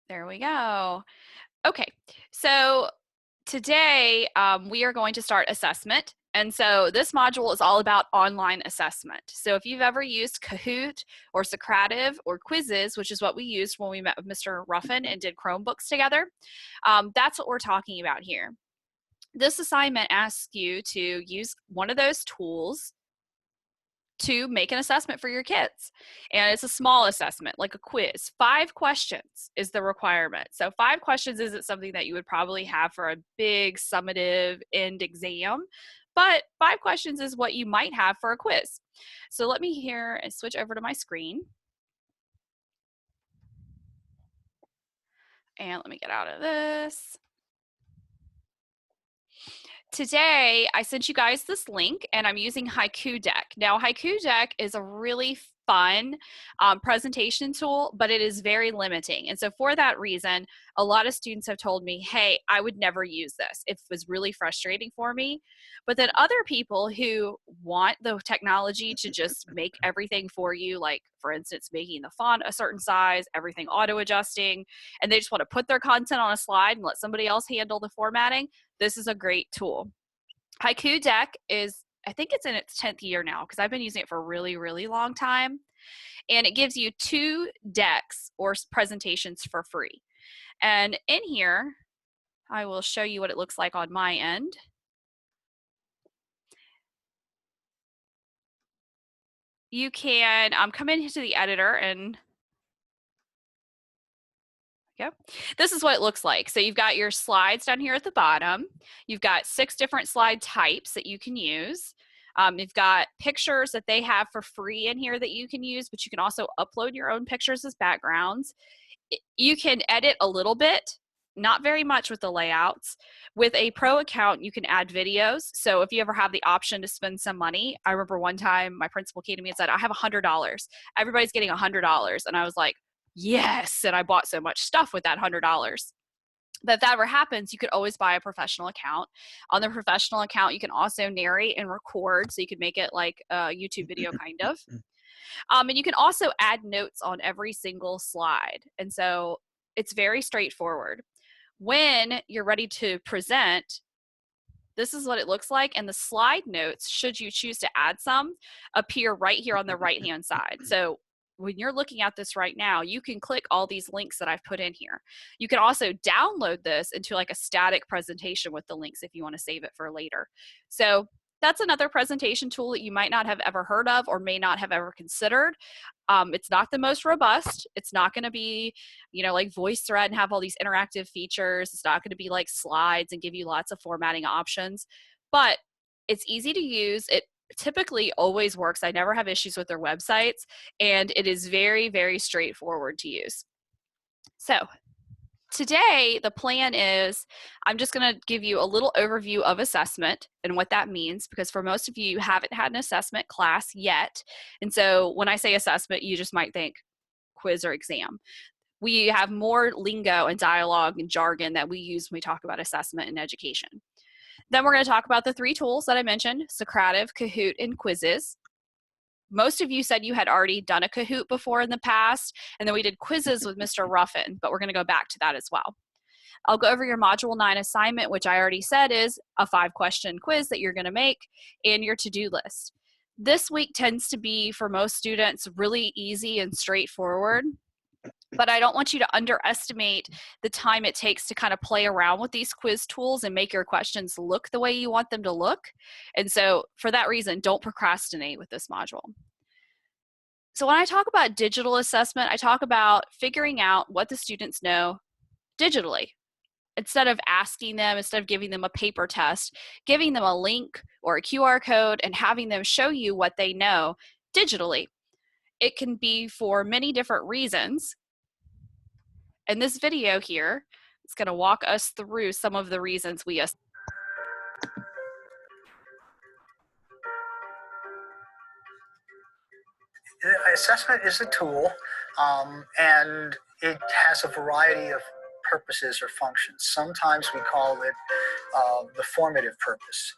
There we go. Okay, so today we are going to start assessment. And so this module is all about online assessment. So if you've ever used Kahoot or Socrative or Quizzes, which is what we used when we met with Mr. Ruffin and did Chromebooks together, that's what we're talking about here. This assignment asks you to use one of those tools to make an assessment for your kids. And it's a small assessment, like a quiz. 5 questions is the requirement. So 5 questions isn't something that you would probably have for a big summative end exam, but 5 questions is what you might have for a quiz. So let me here and switch over to my screen. And let me get out of this. Today, I sent you guys this link and I'm using Haiku Deck. Now, Haiku Deck is a really fun presentation tool, but it is very limiting. And so for that reason, a lot of students have told me, hey, I would never use this. It was really frustrating for me. But then other people who want the technology to just make everything for you, like for instance, making the font a certain size, everything auto adjusting, and they just want to put their content on a slide and let somebody else handle the formatting, this is a great tool. Haiku Deck is, I think it's in its 10th year now because I've been using it for a really, really long time. And it gives you 2 decks or presentations for free. And in here, I will show you what it looks like on my end. You can come into the editor and yep. This is what it looks like. So you've got your slides down here at the bottom. You've got 6 different slide types that you can use. You've got pictures that they have for free in here that you can use, but you can also upload your own pictures as backgrounds. You can edit a little bit, not very much with the layouts. With a pro account, you can add videos. So if you ever have the option to spend some money, I remember one time my principal came to me and said, I have $100. Everybody's getting $100. And I was like, yes. And I bought so much stuff with that $100. But if that ever happens, you could always buy a professional account. On the professional account, you can also narrate and record. So you could make it like a YouTube video kind of. And you can also add notes on every single slide. And so it's very straightforward. When you're ready to present, this is what it looks like. And the slide notes, should you choose to add some, appear right here on the right-hand side. So when you're looking at this right now, you can click all these links that I've put in here. You can also download this into like a static presentation with the links if you want to save it for later. So that's another presentation tool that you might not have ever heard of or may not have ever considered. It's not the most robust. It's not going to be, like VoiceThread and have all these interactive features. It's not going to be like slides and give you lots of formatting options, but it's easy to use. It typically always works. I never have issues with their websites, and it is very, very straightforward to use. So today, the plan is I'm just going to give you a little overview of assessment and what that means, because for most of you, you haven't had an assessment class yet. And so when I say assessment, you just might think quiz or exam. We have more lingo and dialogue and jargon that we use when we talk about assessment and education. Then we're going to talk about the 3 tools that I mentioned, Socrative, Kahoot, and Quizzes. Most of you said you had already done a Kahoot before in the past, and then we did quizzes with Mr. Ruffin, but we're going to go back to that as well. I'll go over your Module 9 assignment, which I already said is a 5-question quiz that you're going to make, and your to-do list. This week tends to be, for most students, really easy and straightforward, but I don't want you to underestimate the time it takes to kind of play around with these quiz tools and make your questions look the way you want them to look. And so for that reason, don't procrastinate with this module. So when I talk about digital assessment, I talk about figuring out what the students know digitally. Instead of asking them, instead of giving them a paper test, giving them a link or a QR code and having them show you what they know digitally. It can be for many different reasons. And this video here is going to walk us through some of the reasons we assess. Assessment is a tool, and it has a variety of purposes or functions. Sometimes we call it the formative purpose.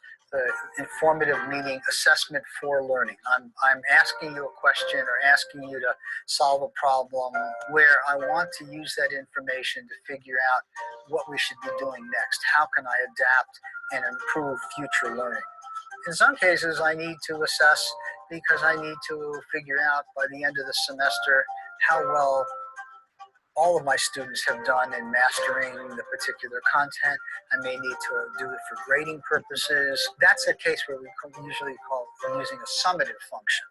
informative meaning assessment for learning. I'm asking you a question or asking you to solve a problem where I want to use that information to figure out what we should be doing next. How can I adapt and improve future learning? In some cases, I need to assess because I need to figure out by the end of the semester how well all of my students have done in mastering the particular content. I may need to do it for grading purposes. That's a case where we usually call using a summative function.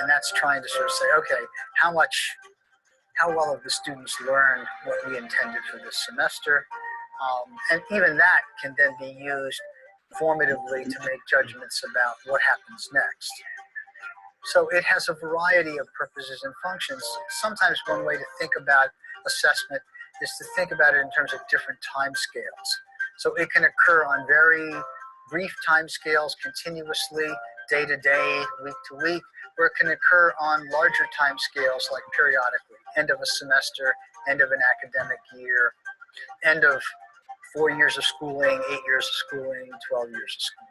And that's trying to sort of say, okay, how well have the students learned what we intended for this semester? And even that can then be used formatively to make judgments about what happens next. So it has a variety of purposes and functions. Sometimes one way to think about assessment is to think about it in terms of different time scales. So it can occur on very brief time scales continuously, day to day, week to week, or it can occur on larger time scales like periodically, end of a semester, end of an academic year, end of 4 years of schooling, 8 years of schooling, 12 years of schooling.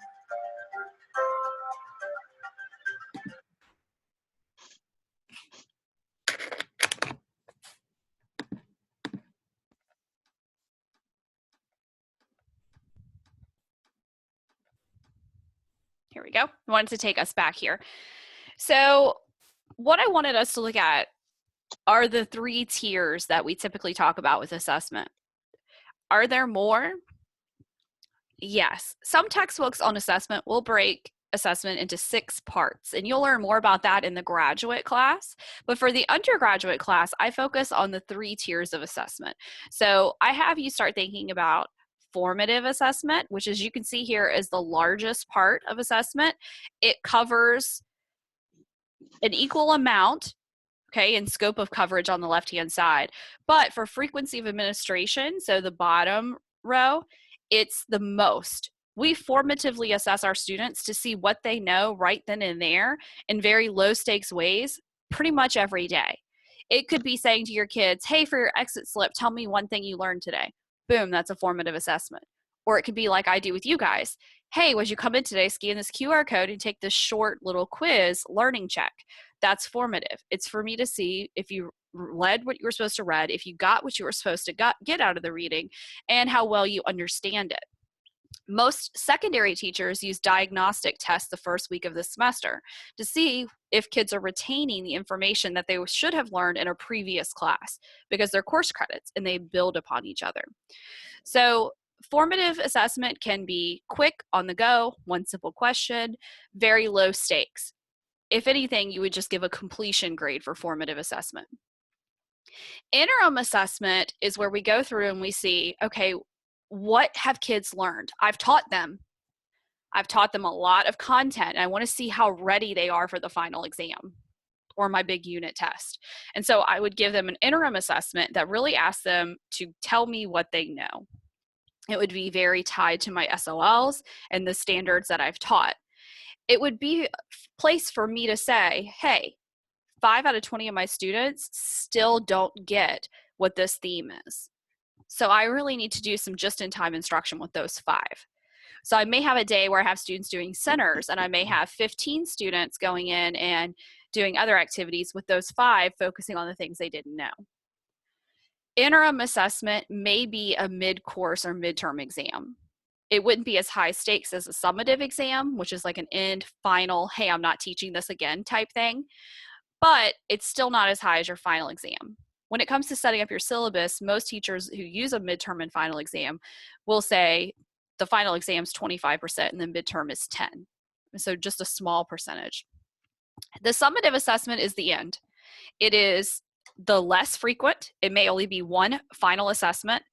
Here we go. I wanted to take us back here. So what I wanted us to look at are the 3 tiers that we typically talk about with assessment. Are there more? Yes. Some textbooks on assessment will break assessment into 6 parts, and you'll learn more about that in the graduate class. But for the undergraduate class, I focus on the 3 tiers of assessment. So I have you start thinking about formative assessment, which, as you can see here, is the largest part of assessment. It covers an equal amount, okay, in scope of coverage on the left-hand side. But for frequency of administration, so the bottom row, it's the most. We formatively assess our students to see what they know right then and there in very low stakes ways pretty much every day. It could be saying to your kids, hey, for your exit slip, tell me one thing you learned today. Boom, that's a formative assessment. Or it could be like I do with you guys. Hey, as you come in today, scan this QR code and take this short little quiz learning check. That's formative. It's for me to see if you read what you were supposed to read, if you got what you were supposed to get out of the reading, and how well you understand it. Most secondary teachers use diagnostic tests the first week of the semester to see if kids are retaining the information that they should have learned in a previous class, because they're course credits and they build upon each other. So formative assessment can be quick, on the go, one simple question, very low stakes. If anything, you would just give a completion grade for formative assessment. Interim assessment is where we go through and we see, okay, what have kids learned? I've taught them a lot of content, and I want to see how ready they are for the final exam or my big unit test. And so I would give them an interim assessment that really asks them to tell me what they know. It would be very tied to my SOLs and the standards that I've taught. It would be a place for me to say, hey, 5 out of 20 of my students still don't get what this theme is. So I really need to do some just-in-time instruction with those 5. So I may have a day where I have students doing centers, and I may have 15 students going in and doing other activities with those 5, focusing on the things they didn't know. Interim assessment may be a mid-course or midterm exam. It wouldn't be as high stakes as a summative exam, which is like an end final, hey, I'm not teaching this again type thing, but it's still not as high as your final exam. When it comes to setting up your syllabus, most teachers who use a midterm and final exam will say the final exam is 25% and the midterm is 10. So just a small percentage. The summative assessment is the end. It is the less frequent. It may only be one final assessment,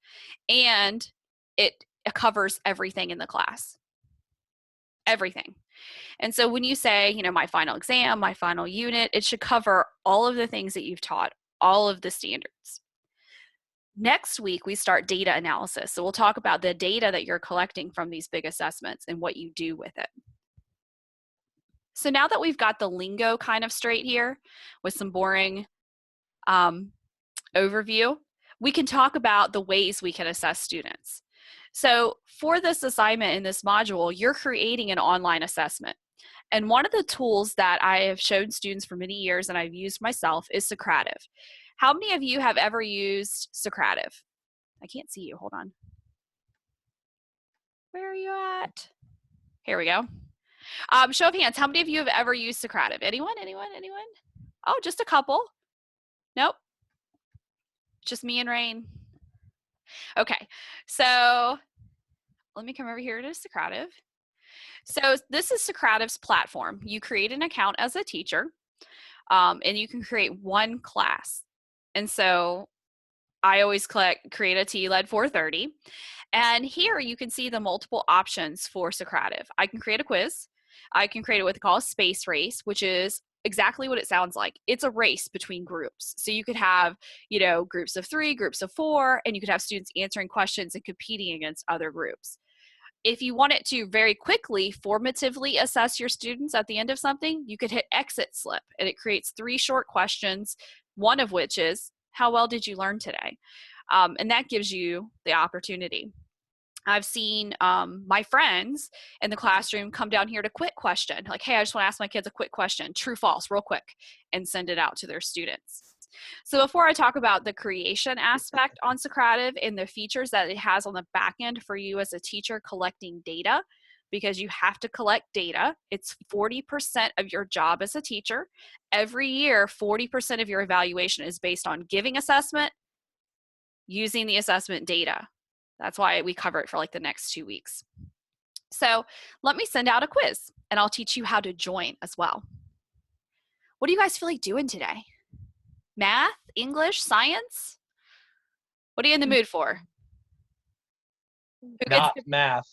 and it covers everything in the class. Everything. And so when you say, my final exam, my final unit, it should cover all of the things that you've taught, all of the standards. Next week, we start data analysis. So we'll talk about the data that you're collecting from these big assessments and what you do with it. So now that we've got the lingo kind of straight here with some boring overview, we can talk about the ways we can assess students. So for this assignment in this module, you're creating an online assessment. And one of the tools that I have shown students for many years and I've used myself is Socrative. How many of you have ever used Socrative? I can't see you, hold on. Where are you at? Here we go. Show of hands, how many of you have ever used Socrative? Anyone, anyone, anyone? Oh, just a couple. Nope, just me and Rain. Okay, so let me come over here to Socrative. So this is Socrative's platform. You create an account as a teacher, and you can create one class. And so I always click create a TLED 430. And here you can see the multiple options for Socrative. I can create a quiz. I can create what they call a space race, which is exactly what it sounds like. It's a race between groups. So you could have, groups of 3, groups of 4, and you could have students answering questions and competing against other groups. If you want it to very quickly formatively assess your students at the end of something, you could hit exit slip and it creates 3 short questions, one of which is, how well did you learn today? And that gives you the opportunity. I've seen my friends in the classroom come down here to quick question, like, hey, I just want to ask my kids a quick question, true, false, real quick, and send it out to their students. So before I talk about the creation aspect on Socrative and the features that it has on the back end for you as a teacher collecting data, because you have to collect data. It's 40% of your job as a teacher. Every year, 40% of your evaluation is based on giving assessment, using the assessment data. That's why we cover it for like the next 2 weeks. So let me send out a quiz and I'll teach you how to join as well. What do you guys feel like doing today? Math, English, science? What are you in the mood for? Not math.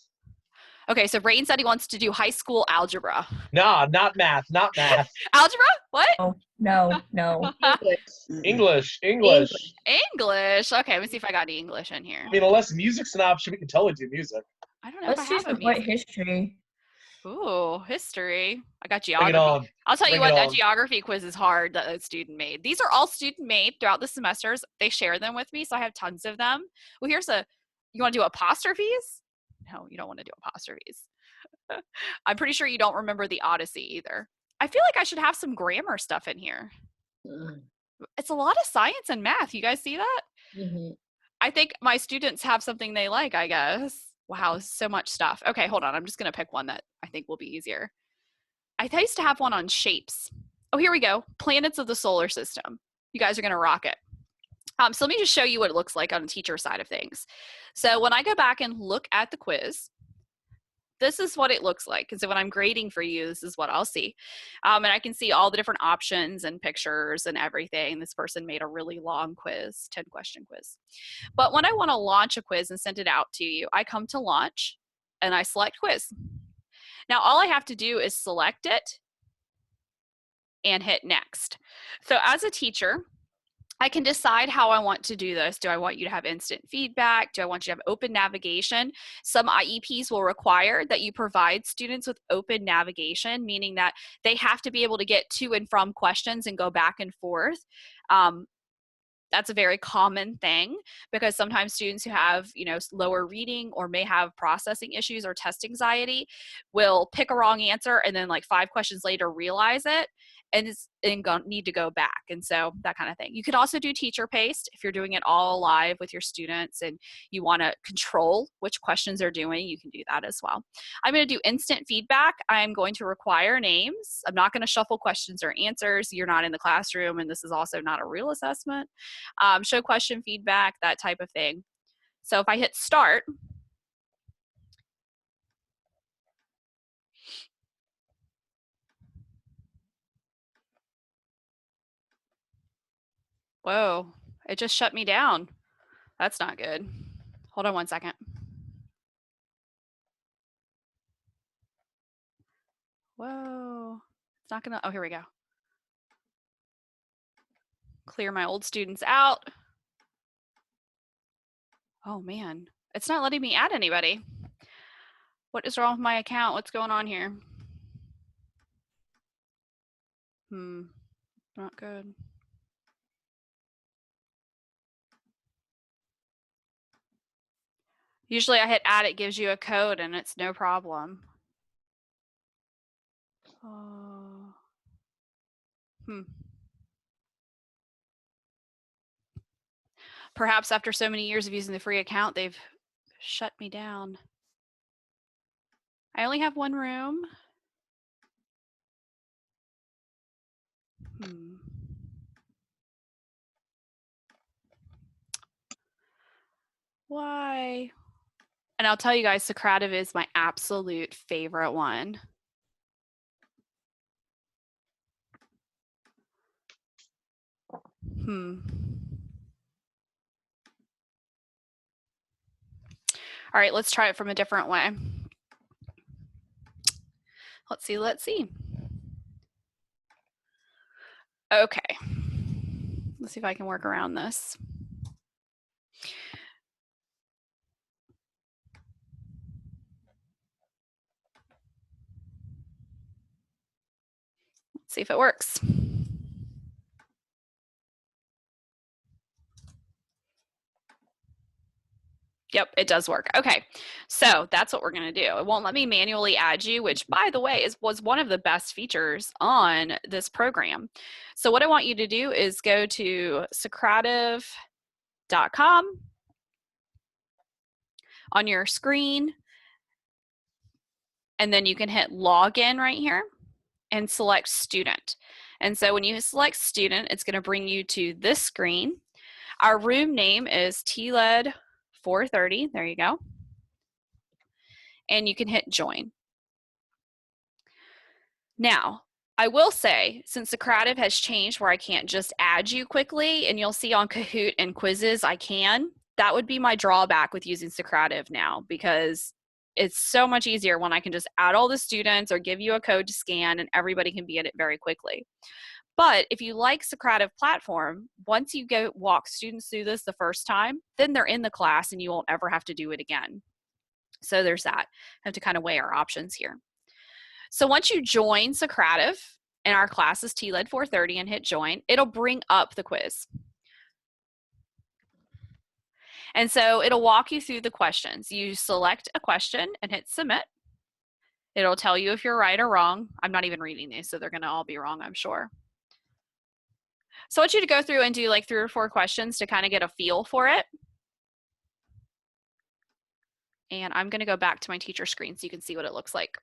Okay, so Rain said he wants to do high school algebra. No, not math, not math. Algebra? What? No. English. English. Okay, let me see if I got any English in here. I mean, unless music's an option, we can totally do music. I don't know Let's if I do have a some white music. history. Ooh, history. I got Bring it geography. on. I'll tell you Bring what, it that on. geography quiz is hard that a student made. These are all student made throughout the semesters. They share them with me, so I have tons of them. Well, you want to do apostrophes? No, you don't want to do apostrophes. I'm pretty sure you don't remember the Odyssey either. I feel like I should have some grammar stuff in here. It's a lot of science and math. You guys see that? Mm-hmm. I think my students have something they like, I guess. Wow, so much stuff. Okay, hold on. I'm just going to pick one that I think will be easier. I used to have one on shapes. Oh, here we go. Planets of the solar system. You guys are going to rock it. So let me just show you what it looks like on the teacher side of things. So when I go back and look at the quiz, this is what it looks like. And so when I'm grading for you, this is what I'll see. And I can see all the different options and pictures and everything. This person made a really long quiz, 10-question quiz. But when I want to launch a quiz and send it out to you, I come to launch and I select quiz. Now, all I have to do is select it and hit next. So as a teacher, I can decide how I want to do this. Do I want you to have instant feedback? Do I want you to have open navigation? Some IEPs will require that you provide students with open navigation, meaning that they have to be able to get to and from questions and go back and forth. That's a very common thing because sometimes students who have, lower reading or may have processing issues or test anxiety will pick a wrong answer and then like 5 questions later realize it and need to go back. And so that kind of thing. You could also do teacher paced if you're doing it all live with your students and you want to control which questions they're doing, you can do that as well. I'm going to do instant feedback. I'm going to require names. I'm not going to shuffle questions or answers. You're not in the classroom and this is also not a real assessment. Show question feedback, that type of thing. So if I hit start, whoa, it just shut me down. That's not good. Hold on one second. Whoa, it's not gonna, oh, here we go. Clear my old students out. Oh man, it's not letting me add anybody. What is wrong with my account? What's going on here? Not good. Usually I hit add, it gives you a code and it's no problem. Hmm. Perhaps after so many years of using the free account, they've shut me down. I only have one room. Why? And I'll tell you guys, Socrative is my absolute favorite one. All right, let's try it from a different way. Let's see. Okay. Let's see if I can work around this. Let's see if it works. Yep, it does work. Okay, so that's what we're gonna do. It won't let me manually add you, which by the way was one of the best features on this program. So what I want you to do is go to Socrative.com on your screen, and then you can hit login right here and select student. And so when you select student, it's gonna bring you to this screen. Our room name is TLED 430, there you go. And you can hit join. Now, I will say, since Socrative has changed where I can't just add you quickly, and you'll see on Kahoot and quizzes I can, that would be my drawback with using Socrative now, because it's so much easier when I can just add all the students or give you a code to scan and everybody can be in it very quickly. But if you like Socrative platform, once you go walk students through this the first time, then they're in the class and you won't ever have to do it again. So there's that. I have to kind of weigh our options here. So once you join Socrative, and our class is TLED 430 and hit join, it'll bring up the quiz. And so it'll walk you through the questions. You select a question and hit submit. It'll tell you if you're right or wrong. I'm not even reading these, so they're gonna all be wrong, I'm sure. So I want you to go through and do like 3 or 4 questions to kind of get a feel for it. And I'm gonna go back to my teacher screen so you can see what it looks like.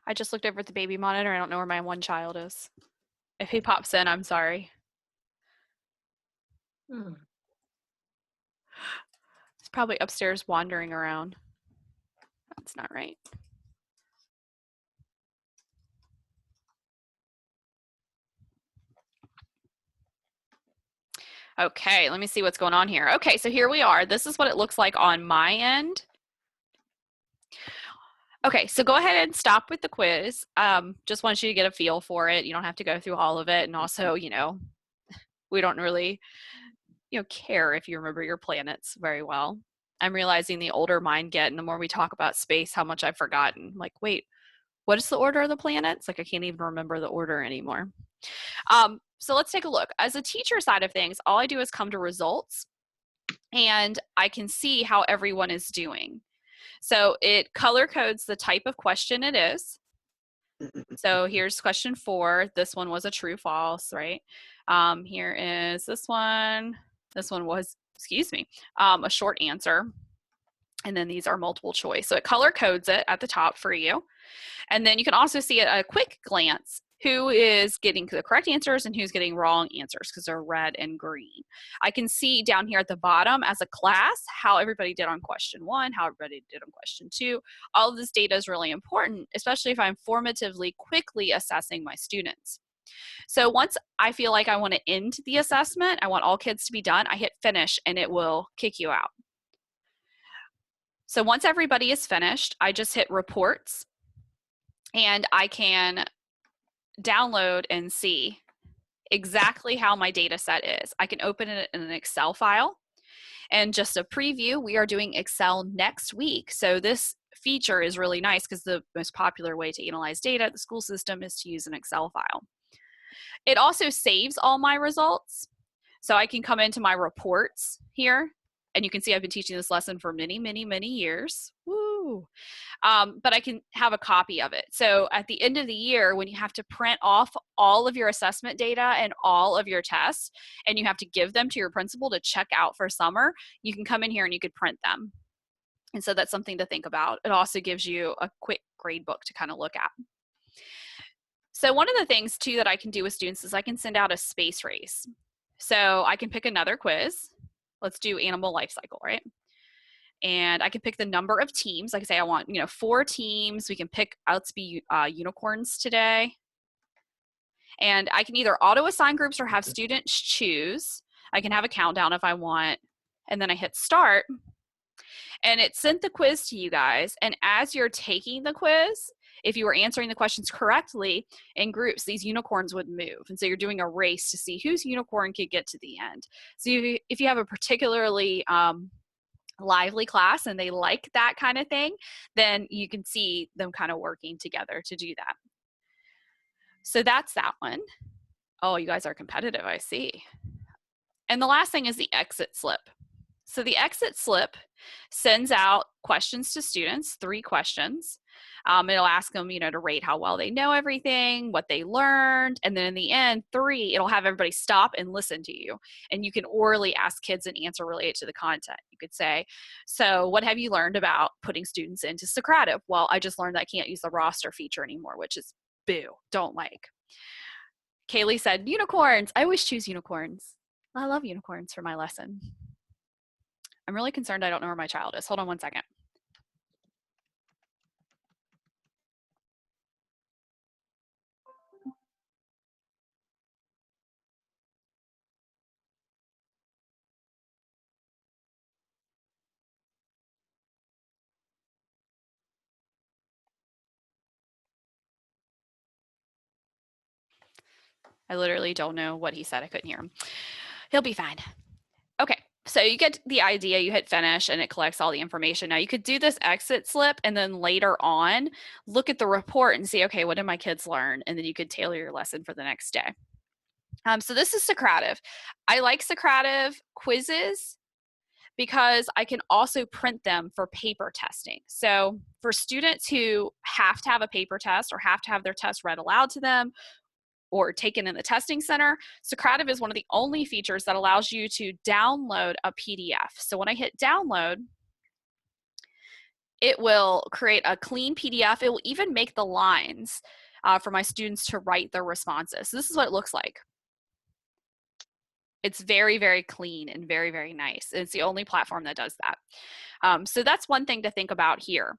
I just looked over at the baby monitor. I don't know where my one child is. If he pops in, I'm sorry. He's probably upstairs wandering around. That's not right. Okay, let me see what's going on here. Okay, so here we are. This is what it looks like on my end. Okay, so go ahead and stop with the quiz. Just want you to get a feel for it. You don't have to go through all of it. And also, we don't really, care if you remember your planets very well. I'm realizing the older mine get and the more we talk about space, how much I've forgotten. Like, wait, what is the order of the planets? Like, I can't even remember the order anymore. So let's take a look. As a teacher side of things, all I do is come to results and I can see how everyone is doing. So it color codes the type of question it is. So here's question 4. This one was a true false, right? Here is this one. This one was, a short answer. And then these are multiple choice. So it color codes it at the top for you. And then you can also see at a quick glance who is getting the correct answers and who's getting wrong answers because they're red and green. I can see down here at the bottom as a class how everybody did on question 1, how everybody did on question 2. All of this data is really important, especially if I'm formatively quickly assessing my students. So once I feel like I want to end the assessment, I want all kids to be done, I hit finish and it will kick you out. So once everybody is finished, I just hit reports and I can download and see exactly how my data set is. I can open it in an Excel file. And just a preview, we are doing Excel next week. So this feature is really nice because the most popular way to analyze data at the school system is to use an Excel file. It also saves all my results. So I can come into my reports here, and you can see I've been teaching this lesson for many, many, many years. Woo! But I can have a copy of it. So at the end of the year, when you have to print off all of your assessment data and all of your tests, and you have to give them to your principal to check out for summer, you can come in here and you could print them. And so that's something to think about. It also gives you a quick grade book to kind of look at. So one of the things too that I can do with students is I can send out a space race. So I can pick another quiz. Let's do animal life cycle, right? And I can pick the number of teams. Like I say, I want 4 teams. We can pick, let's be unicorns today. And I can either auto assign groups or have students choose. I can have a countdown if I want. And then I hit start. And it sent the quiz to you guys. And as you're taking the quiz, if you were answering the questions correctly in groups, these unicorns would move. And so you're doing a race to see whose unicorn could get to the end. So if you have a particularly lively class and they like that kind of thing, then you can see them kind of working together to do that. So that's that one. Oh, you guys are competitive, I see. And the last thing is the exit slip. So the exit slip sends out questions to students, 3 questions. It'll ask them, to rate how well they know everything, what they learned, and then in the end, 3, it'll have everybody stop and listen to you. And you can orally ask kids an answer related to the content. You could say, so what have you learned about putting students into Socrative? Well, I just learned that I can't use the roster feature anymore, which is boo, don't like. Kaylee said, unicorns. I always choose unicorns. I love unicorns for my lesson. I'm really concerned I don't know where my child is. Hold on one second. I literally don't know what he said. I couldn't hear him. He'll be fine. Okay, so you get the idea. You hit finish and it collects all the information. Now you could do this exit slip and then later on look at the report and see, okay, what did my kids learn? And then you could tailor your lesson for the next day. So this is Socrative. I like Socrative quizzes because I can also print them for paper testing. So for students who have to have a paper test or have to have their test read aloud to them or taken in the testing center, Socrative is one of the only features that allows you to download a PDF. So when I hit download, it will create a clean PDF. It will even make the lines for my students to write their responses. So this is what it looks like. It's very, very clean and very, very nice. It's the only platform that does that. So that's one thing to think about here.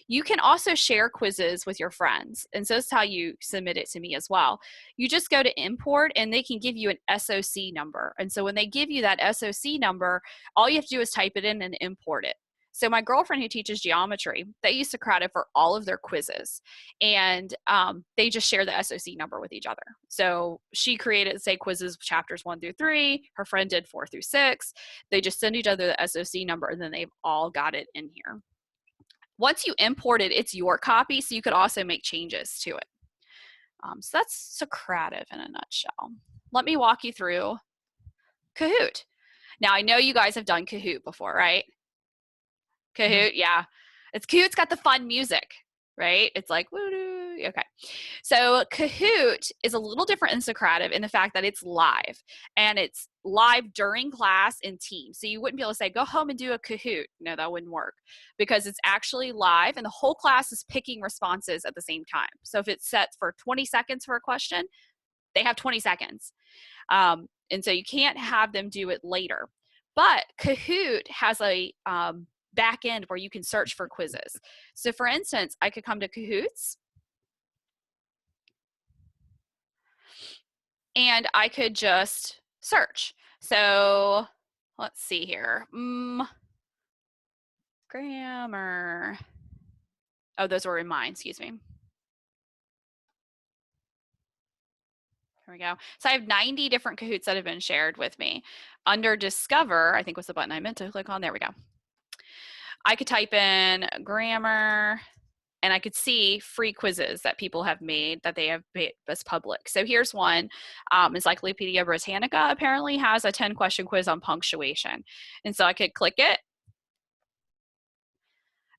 You can also share quizzes with your friends. And so that's how you submit it to me as well. You just go to import and they can give you an SOC number. And so when they give you that SOC number, all you have to do is type it in and import it. So my girlfriend who teaches geometry, they use Socrative for all of their quizzes. And they just share the SOC number with each other. So she created, say, quizzes chapters 1 through 3. Her friend did 4 through 6. They just send each other the SOC number and then they've all got it in here. Once you import it, it's your copy, so you could also make changes to it. So that's Socrative in a nutshell. Let me walk you through Kahoot. Now, I know you guys have done Kahoot before, right? Kahoot, yeah. Kahoot's got the fun music, right? It's like, woo-doo. Okay. So Kahoot is a little different than Socrative in the fact that it's live. And it's live during class in teams. So you wouldn't be able to say, go home and do a Kahoot. No, that wouldn't work because it's actually live and the whole class is picking responses at the same time. So if it's set for 20 seconds for a question, they have 20 seconds. And so you can't have them do it later. But Kahoot has a back end where you can search for quizzes. So for instance, I could come to Kahoots and I could just search. So let's see here. Grammar. Oh, those were in mine, excuse me. There we go. So I have 90 different Kahoots that have been shared with me. Under Discover, I think was the button I meant to click on. There we go. I could type in grammar, and I could see free quizzes that people have made that they have made as public. So here's one. Encyclopedia Britannica apparently has a 10-question quiz on punctuation. And so I could click it,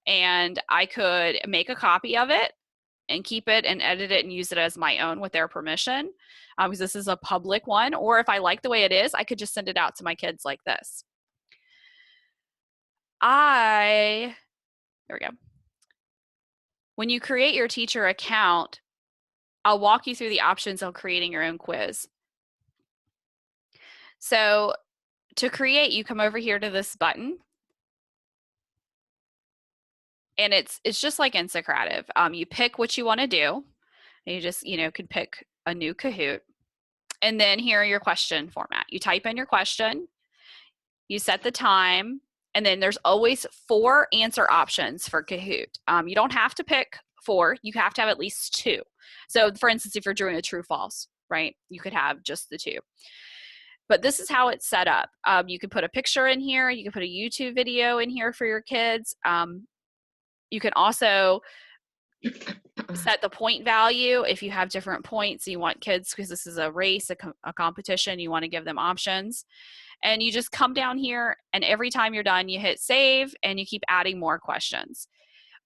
and I could make a copy of it and keep it and edit it and use it as my own with their permission, because this is a public one. Or if I like the way it is, I could just send it out to my kids like this. There we go. When you create your teacher account, I'll walk you through the options of creating your own quiz. So to create, you come over here to this button, and it's just like Instacrative. You pick what you want to do. And you just, could pick a new Kahoot. And then here are your question format. You type in your question, you set the time, and then there's always 4 answer options for Kahoot. You don't have to pick 4, you have to have at least 2. So for instance, if you're doing a true false, right, you could have just the 2. But this is how it's set up. You can put a picture in here, you can put a YouTube video in here for your kids. You can also set the point value if you have different points. You want kids, because this is a race, a competition, you want to give them options. And you just come down here, and every time you're done, you hit save, and you keep adding more questions.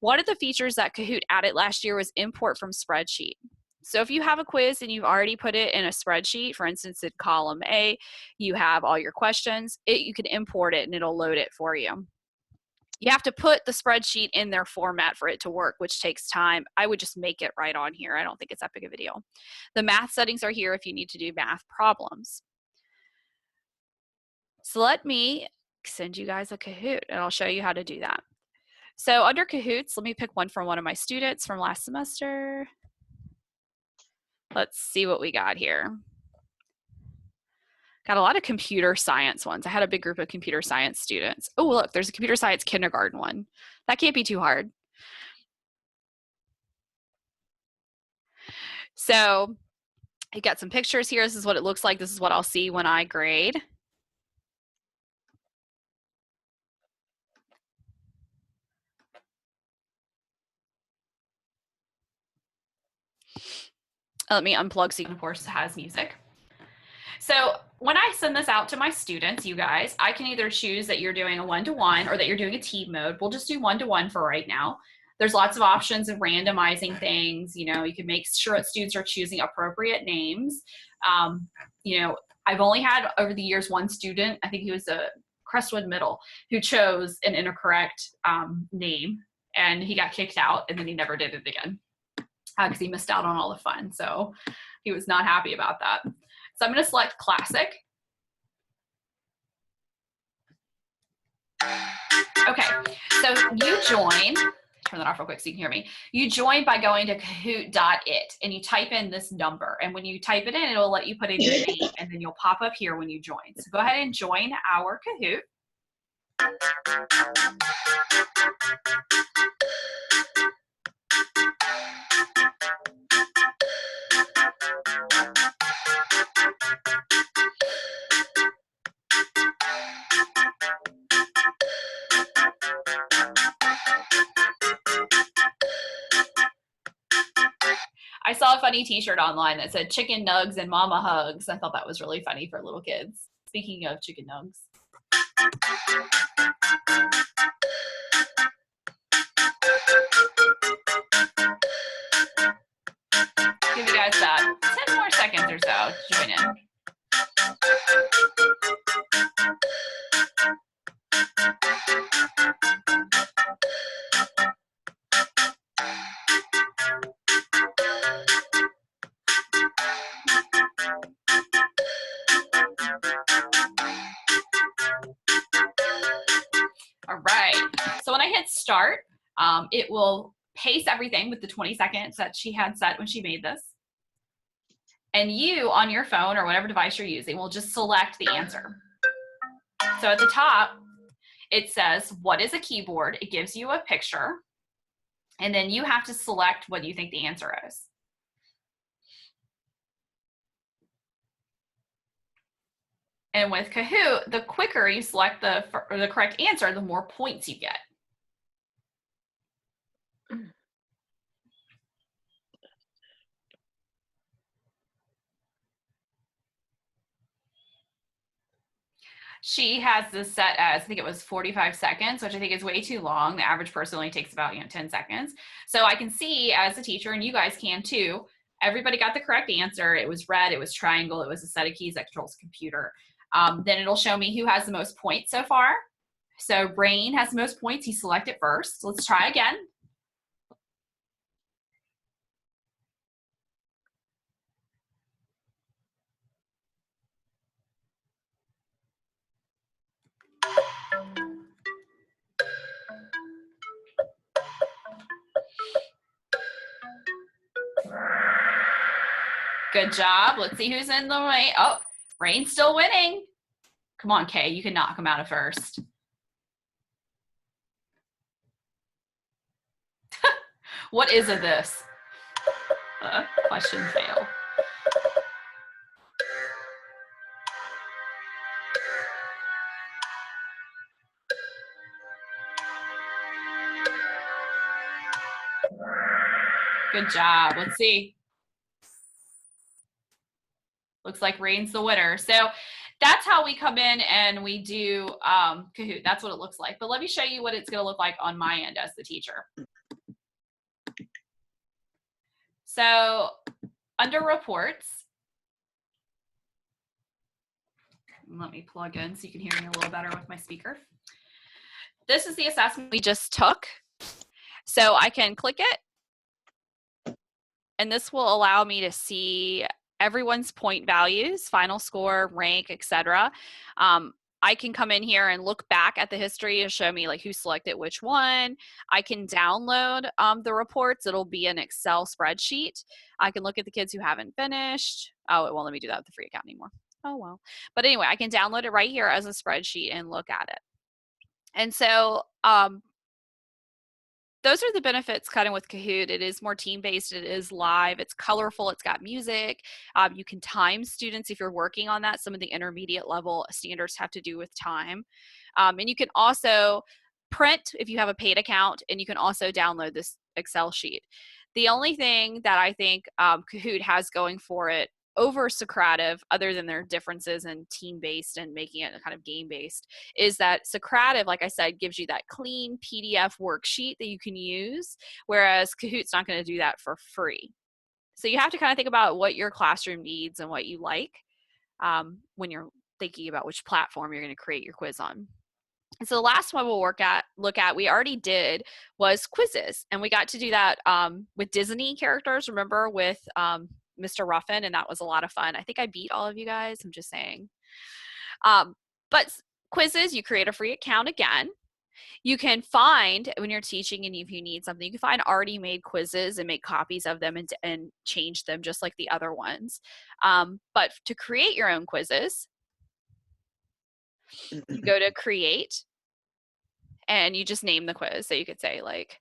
One of the features that Kahoot added last year was import from spreadsheet. So if you have a quiz and you've already put it in a spreadsheet, for instance, in column A, you have all your questions, you can import it and it'll load it for you. You have to put the spreadsheet in their format for it to work, which takes time. I would just make it right on here. I don't think it's that big of a deal. The math settings are here if you need to do math problems. So let me send you guys a Kahoot, and I'll show you how to do that. So under Kahoots, let me pick one from one of my students from last semester. Let's see what we got here. Got a lot of computer science ones. I had a big group of computer science students. Oh, look, there's a computer science kindergarten one. That can't be too hard. So you got some pictures here. This is what it looks like. This is what I'll see when I grade. Let me unplug so you can, of course, it has music. So when I send this out to my students, you guys, I can either choose that you're doing a one-to-one or that you're doing a team mode. We'll just do one-to-one for right now. There's lots of options of randomizing things. You can make sure that students are choosing appropriate names. I've only had over the years one student, I think he was a Crestwood Middle, who chose an incorrect name, and he got kicked out, and then he never did it again because he missed out on all the fun. So he was not happy about that. So I'm going to select classic. Okay, so you join, turn that off real quick so you can hear me. You join by going to kahoot.it, and you type in this number. And when you type it in, it'll let you put in your name, and then you'll pop up here when you join. So go ahead and join our Kahoot. I saw a funny t-shirt online that said chicken nugs and mama hugs. I thought that was really funny for little kids. Speaking of chicken nugs. Give you guys about 10 more seconds or so to join in. All right, so when I hit start, it will pace everything with the 20 seconds that she had set when she made this. And you, on your phone or whatever device you're using, will just select the answer. So at the top, it says, what is a keyboard? It gives you a picture. And then you have to select what you think the answer is. And with Kahoot, the quicker you select the correct answer, the more points you get. She has this set as, I think it was 45 seconds, which I think is way too long. The average person only takes about 10 seconds. So I can see as a teacher, and you guys can too, everybody got the correct answer. It was red, it was triangle, it was a set of keys that controls the computer. Then it'll show me who has the most points so far. So Rain has the most points. He selected first. Let's try again. Good job. Let's see who's in the way. Oh, Rain's still winning. Come on, Kay, you can knock him out of first. What is it this? Question fail. Good job. Let's see. Looks like Rain's the winner. So that's how we come in and we do Kahoot. That's what it looks like. But let me show you what it's going to look like on my end as the teacher. So under reports, let me plug in so you can hear me a little better with my speaker. This is the assessment we just took. So I can click it, and this will allow me to see everyone's point values, final score, rank, etc. I can come in here and look back at the history and show me like who selected which one. I can download the reports. It'll be an Excel spreadsheet. I can look at the kids who haven't finished. Oh, it won't let me do that with the free account anymore. Oh, well. But anyway, I can download it right here as a spreadsheet and look at it. And so those are the benefits kind of with Kahoot. It is more team-based, it is live, it's colorful, it's got music. You can time students if you're working on that. Some of the intermediate level standards have to do with time. And you can also print if you have a paid account, and you can also download this Excel sheet. The only thing that I think Kahoot has going for it over Socrative, other than their differences in team-based and making it kind of game-based, is that Socrative, like I said, gives you that clean PDF worksheet that you can use, whereas Kahoot's not going to do that for free. So you have to kind of think about what your classroom needs and what you like when you're thinking about which platform you're going to create your quiz on. And so the last one we'll look at, we already did, was quizzes. And we got to do that with Disney characters, remember, with Mr. Ruffin, and that was a lot of fun. I think I beat all of you guys, I'm just saying. But quizzes, you create a free account again. You can find, when you're teaching and if you need something, you can find already made quizzes and make copies of them and change them just like the other ones. But to create your own quizzes, you go to create and you just name the quiz. So you could say like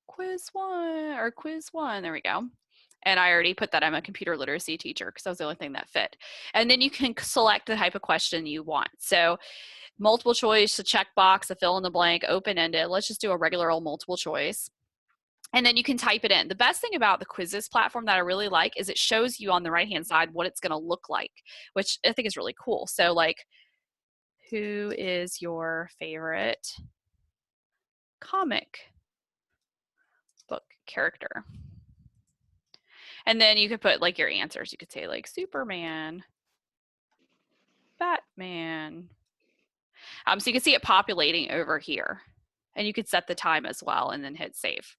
quiz 1 or quiz 1. There we go. And I already put that I'm a computer literacy teacher because that was the only thing that fit. And then you can select the type of question you want. So multiple choice, a checkbox, a fill in the blank, open-ended. Let's just do a regular old multiple choice. And then you can type it in. The best thing about the quizzes platform that I really like is it shows you on the right-hand side what it's going to look like, which I think is really cool. So like, who is your favorite comic book character? And then you could put like your answers. You could say like Superman, Batman. So you can see it populating over here. And you could set the time as well and then hit save.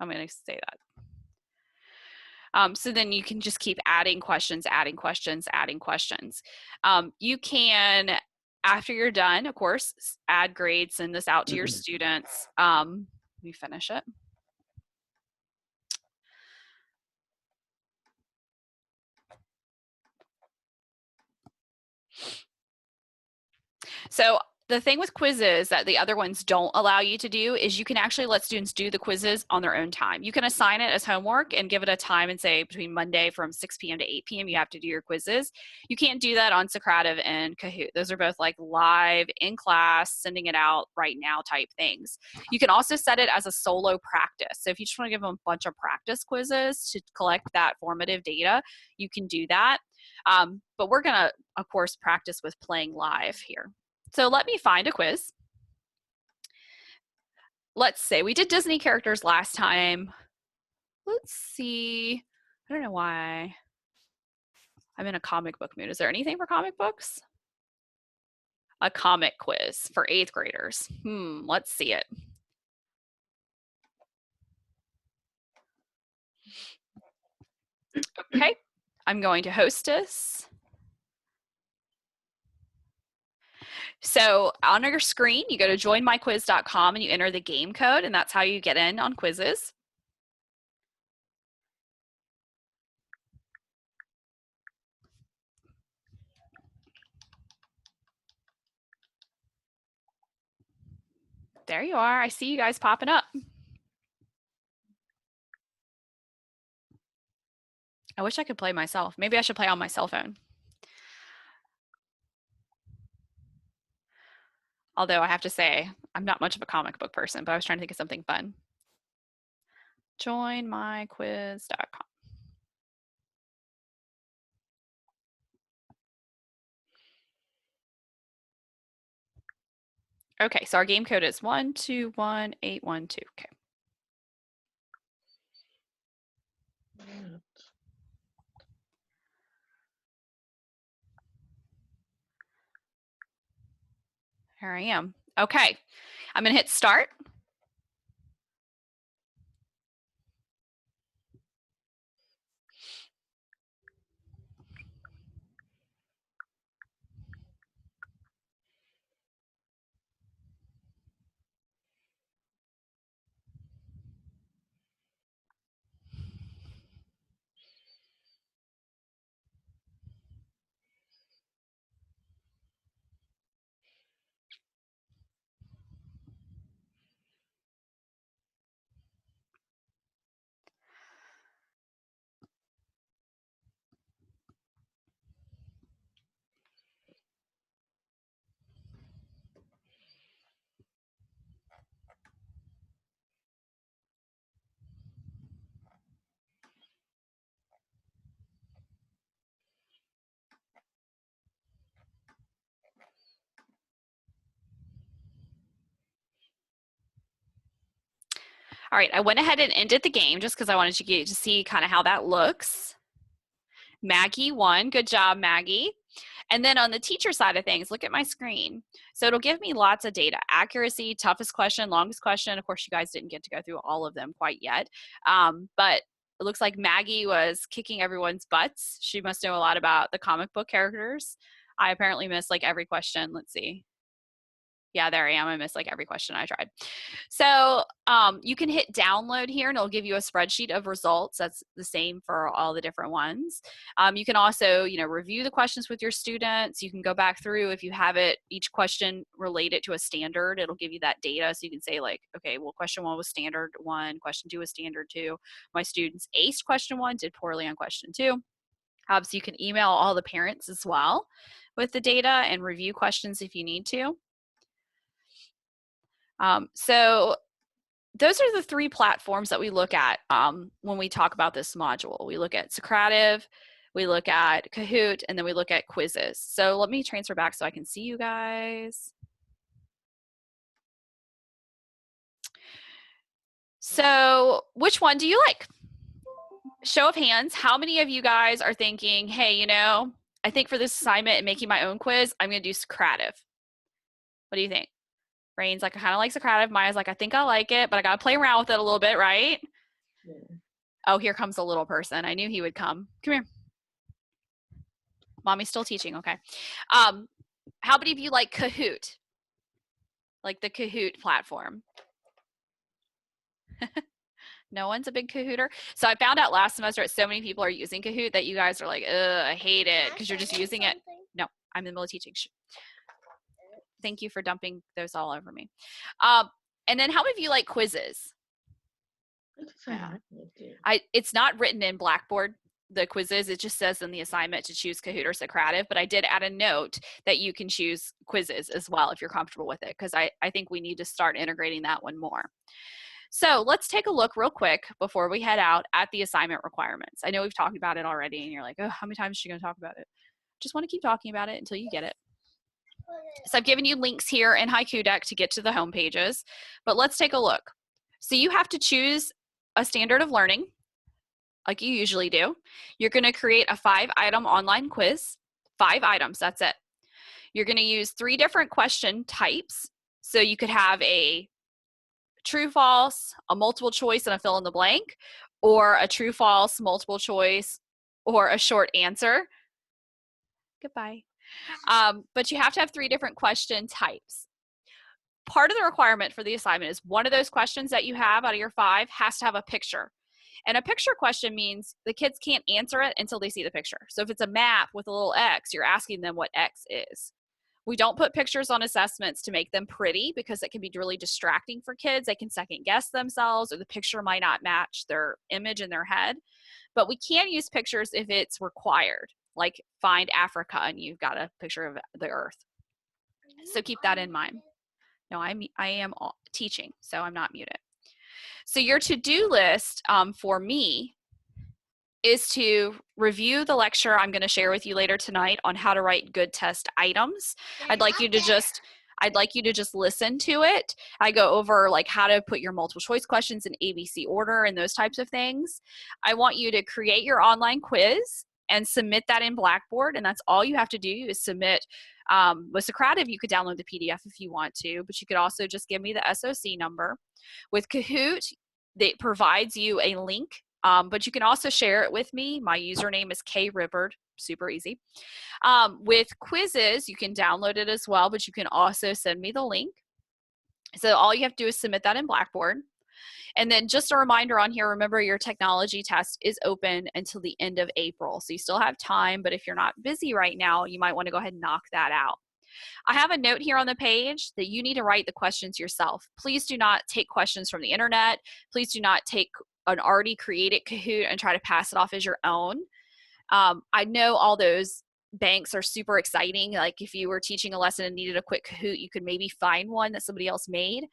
I'm going to say that. So then you can just keep adding questions, adding questions, adding questions. You can, after you're done, of course, add grades, send this out to your students. Let me finish it. So the thing with quizzes that the other ones don't allow you to do is you can actually let students do the quizzes on their own time. You can assign it as homework and give it a time and say between Monday from 6 p.m. to 8 p.m. you have to do your quizzes. You can't do that on Socrative and Kahoot. Those are both like live in class, sending it out right now type things. You can also set it as a solo practice. So if you just want to give them a bunch of practice quizzes to collect that formative data, you can do that. But we're going to, of course, practice with playing live here. So let me find a quiz. Let's say we did Disney characters last time. Let's see. I don't know why. I'm in a comic book mood. Is there anything for comic books? A comic quiz for 8th graders. Let's see it. Okay, I'm going to Hostess. So on your screen, you go to joinmyquiz.com and you enter the game code, and that's how you get in on quizzes. There you are. I see you guys popping up. I wish I could play myself. Maybe I should play on my cell phone. Although I have to say, I'm not much of a comic book person, but I was trying to think of something fun. Joinmyquiz.com. Okay, so our game code is 121812. Okay. Here I am. Okay, I'm gonna hit start. All right, I went ahead and ended the game just because I wanted you to see kind of how that looks. Maggie won. Good job, Maggie. And then on the teacher side of things, look at my screen. So it'll give me lots of data. Accuracy, toughest question, longest question. Of course, you guys didn't get to go through all of them quite yet. But it looks like Maggie was kicking everyone's butts. She must know a lot about the comic book characters. I apparently missed like every question. Let's see. Yeah, there I am. I missed like every question I tried. So you can hit download here and it'll give you a spreadsheet of results. That's the same for all the different ones. You can also, review the questions with your students. You can go back through if you have it, each question related to a standard, it'll give you that data. So you can say like, okay, well, question 1 was standard 1, question 2 was standard 2. My students aced question 1, did poorly on question 2. So you can email all the parents as well with the data and review questions if you need to. So those are the 3 platforms that we look at when we talk about this module. We look at Socrative, we look at Kahoot, and then we look at quizzes. So let me transfer back so I can see you guys. So which one do you like? Show of hands, how many of you guys are thinking, hey, I think for this assignment and making my own quiz, I'm going to do Socrative. What do you think? Rain's like, I kind of like Socrative. Maya's like, I think I like it, but I got to play around with it a little bit, right? Yeah. Oh, here comes a little person. I knew he would come. Come here. Mommy's still teaching, okay. How many of you like Kahoot? Like the Kahoot platform? No one's a big Kahooter? So I found out last semester that so many people are using Kahoot that you guys are like, ugh, I hate it, because you're just using it. No, I'm in the middle of teaching. Thank you for dumping those all over me. And then how many of you like quizzes? Yeah. It's not written in Blackboard, the quizzes. It just says in the assignment to choose Kahoot or Socrative, but I did add a note that you can choose quizzes as well if you're comfortable with it, because I think we need to start integrating that one more. So let's take a look real quick before we head out at the assignment requirements. I know we've talked about it already, and you're like, oh, how many times is she going to talk about it? Just want to keep talking about it until you get it. So I've given you links here in Haiku Deck to get to the home pages, but let's take a look. So you have to choose a standard of learning, like you usually do. You're going to create a 5-item online quiz. 5 items, that's it. You're going to use 3 different question types. So you could have a true, false, a multiple choice, and a fill in the blank, or a true, false, multiple choice, or a short answer. Goodbye. But you have to have 3 different question types. Part of the requirement for the assignment is one of those questions that you have out of your 5 has to have a picture. And a picture question means the kids can't answer it until they see the picture. So if it's a map with a little X, you're asking them what X is. We don't put pictures on assessments to make them pretty because it can be really distracting for kids. They can second guess themselves, or the picture might not match their image in their head. But we can use pictures if it's required, like find Africa and you've got a picture of the earth. So keep that in mind. No, I am teaching, so I'm not muted. So your to-do list for me is to review the lecture I'm going to share with you later tonight on how to write good test items. I'd like you to just listen to it. I go over like how to put your multiple choice questions in ABC order and those types of things. I want you to create your online quiz and submit that in Blackboard, and that's all you have to do is submit. With Socrative, you could download the PDF if you want to, but you could also just give me the SOC number. With Kahoot, it provides you a link, but you can also share it with me. My username is kribbard, super easy. With quizzes, you can download it as well, but you can also send me the link. So all you have to do is submit that in Blackboard. And then just a reminder on here, remember your technology test is open until the end of April. So you still have time, but if you're not busy right now, you might want to go ahead and knock that out. I have a note here on the page that you need to write the questions yourself. Please do not take questions from the internet. Please do not take an already created Kahoot and try to pass it off as your own. I know all those banks are super exciting. Like if you were teaching a lesson and needed a quick Kahoot, you could maybe find one that somebody else made.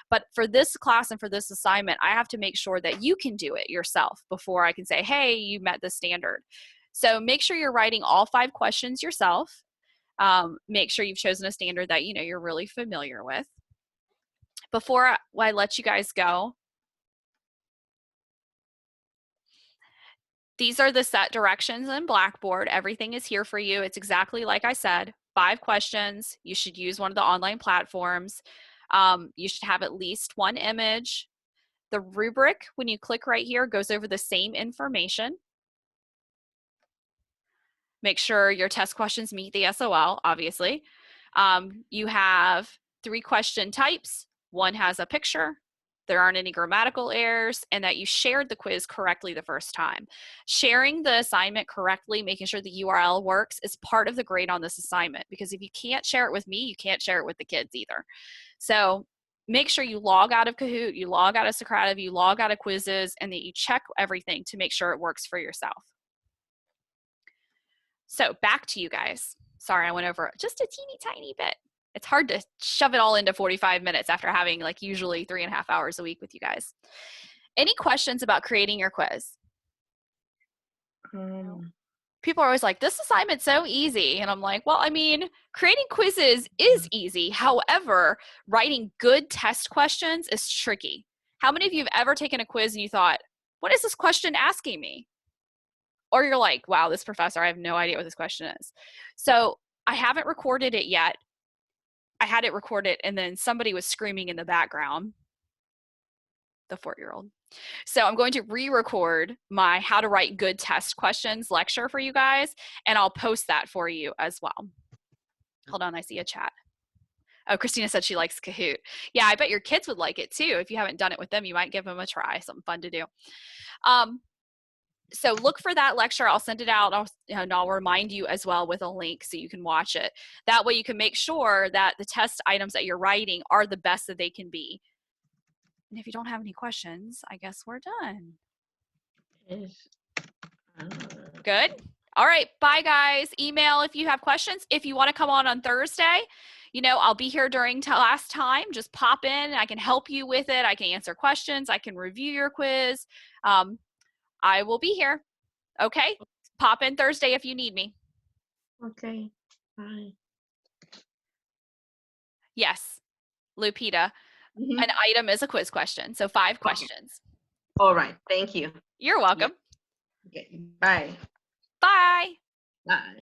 But for this class and for this assignment, I have to make sure that you can do it yourself before I can say, hey, you met the standard. So make sure you're writing all 5 questions yourself. Make sure you've chosen a standard that you know you're really familiar with. Before I let you guys go, these are the set directions in Blackboard. Everything is here for you. It's exactly like I said, 5 questions. You should use one of the online platforms. You should have at least 1 image. The rubric, when you click right here, goes over the same information. Make sure your test questions meet the SOL, obviously. You have 3 question types. 1 has a picture. There aren't any grammatical errors, and that you shared the quiz correctly the first time. Sharing the assignment correctly, making sure the URL works, is part of the grade on this assignment, because if you can't share it with me, you can't share it with the kids either. So make sure you log out of Kahoot, you log out of Socrative, you log out of quizzes, and that you check everything to make sure it works for yourself. So back to you guys. Sorry, I went over just a teeny tiny bit. It's hard to shove it all into 45 minutes after having like usually 3.5 hours a week with you guys. Any questions about creating your quiz? People are always like, this assignment's so easy. And I'm like, well, I mean, creating quizzes is easy. However, writing good test questions is tricky. How many of you have ever taken a quiz and you thought, what is this question asking me? Or you're like, wow, this professor, I have no idea what this question is. So I haven't recorded it yet. I had it recorded and then somebody was screaming in the background, the 4-year-old. So I'm going to re-record my how to write good test questions lecture for you guys, and I'll post that for you as well. Hold on, I see a chat. Oh, Christina said she likes Kahoot. Yeah, I bet your kids would like it too. If you haven't done it with them, you might give them a try, something fun to do. So look for that lecture. I'll send it out, and I'll remind you as well with a link so you can watch it. That way you can make sure that the test items that you're writing are the best that they can be. And if you don't have any questions, I guess we're done. Yes. Good. All right. Bye, guys. Email if you have questions. If you want to come on Thursday, I'll be here during class time. Just pop in. I can help you with it. I can answer questions. I can review your quiz. I will be here. Okay. Pop in Thursday if you need me. Okay. Bye. Yes. Lupita, an item is a quiz question. So 5 questions. All right. Thank you. You're welcome. Okay. Bye. Bye. Bye.